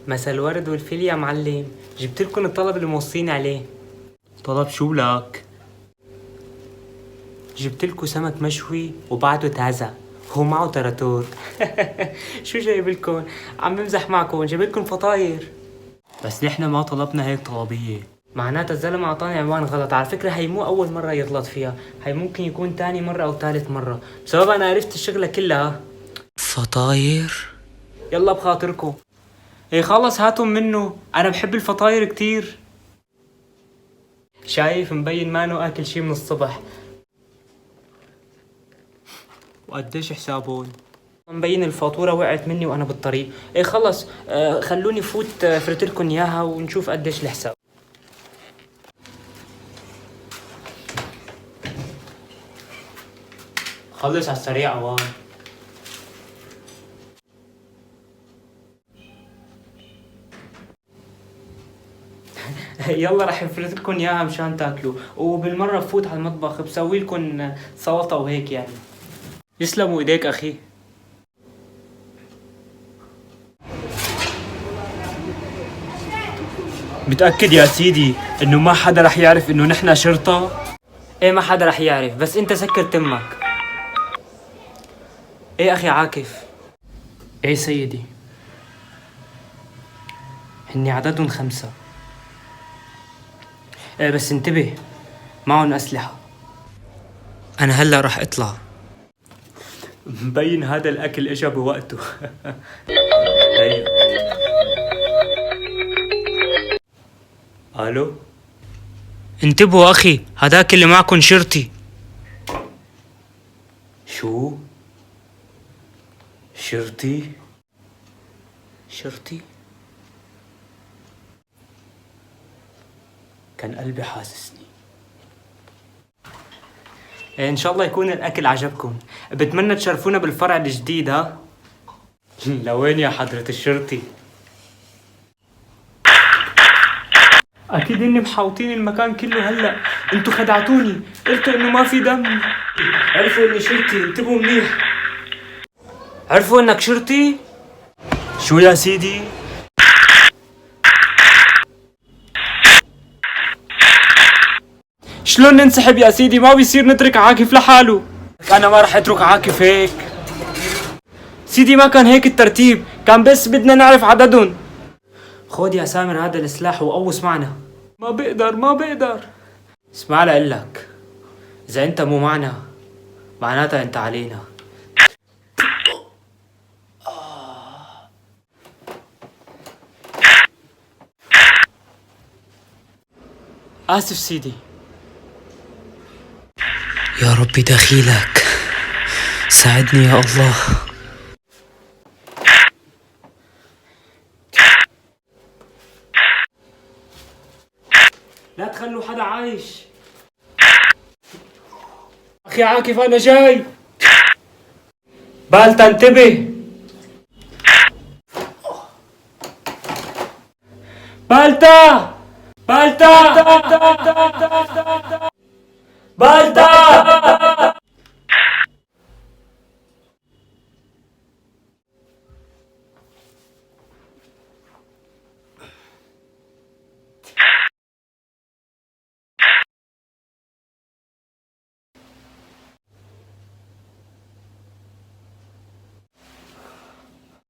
مسا الورد والفل يا معلم، جبت لكم الطلب اللي موصين عليه. طلب شو لك؟ جبت لكم سمك مشوي وبعده تازة، هو معه تراتور. شو جايب لكم؟ عم بمزح معكم، جايب لكم فطاير. بس نحن ما طلبنا هيك طلبية. معناتها الزلمة اعطاني عنوان غلط، على فكرة هي مو أول مرة يغلط فيها، هي ممكن يكون تاني مرة أو ثالث مرة، بسبب أنا عرفت الشغلة كلها. فطاير؟ يلا بخاطركم. ايه خلص هاتوا منه، أنا بحب الفطاير كتير. شايف مبين مانو أكل شي من الصبح. وقديش حسابون؟ مبين الفاتورة وقعت مني وأنا بالطريق. ايه خلص خلوني فوت فرتلكن إياها ونشوف قديش الحساب. خلص على السريع عوام. يلا رح افرد لكم اياها مشان تاكلوا، وبالمره بفوت على المطبخ بسوي لكم سلطه وهيك يعني. يسلموا ايديك اخي. متأكد يا سيدي انه ما حدا رح يعرف انه نحن شرطة؟ ايه ما حدا رح يعرف، بس انت سكر تمك. ايه اخي عاكف؟ ايه سيدي؟ هني عددهم 5. ايه بس انتبه، معهم اسلحة. انا هلا رح اطلع. مبين هذا الاكل اجا بوقته. ايوه. الو، انتبهوا اخي، هداك اللي معكن شرطي. شو؟ شرطي؟ شرطي؟ كان قلبي حاسسني. ان شاء الله يكون الاكل عجبكم، بتمنى تشرفونا بالفرع الجديد. ها؟ لوين يا حضرة الشرطي؟ اكيد اني محاوطين المكان كله هلا، انتو خدعتوني، قلتوا انه ما في دم. عرفوا اني شرطي، انتبهوا منيح. عرفوا انك شرطي؟ شو يا سيدي؟ شلون ننسحب يا سيدي؟ ما بيصير نترك عاكف لحاله. انا ما رح اترك عاكف هيك سيدي، ما كان هيك الترتيب، كان بس بدنا نعرف عددهم. خود يا سامر هذا السلاح وقوس معنا. ما بقدر. اسمع لقلك، اذا انت مو معنا معناتها انت علينا. اسف سيدي. يا ربي دخيلك، ساعدني يا الله. لا تخلوا حدا عايش. اخي عاكف انا جاي. بالتا انتبه. بالتا بالتا بالتا.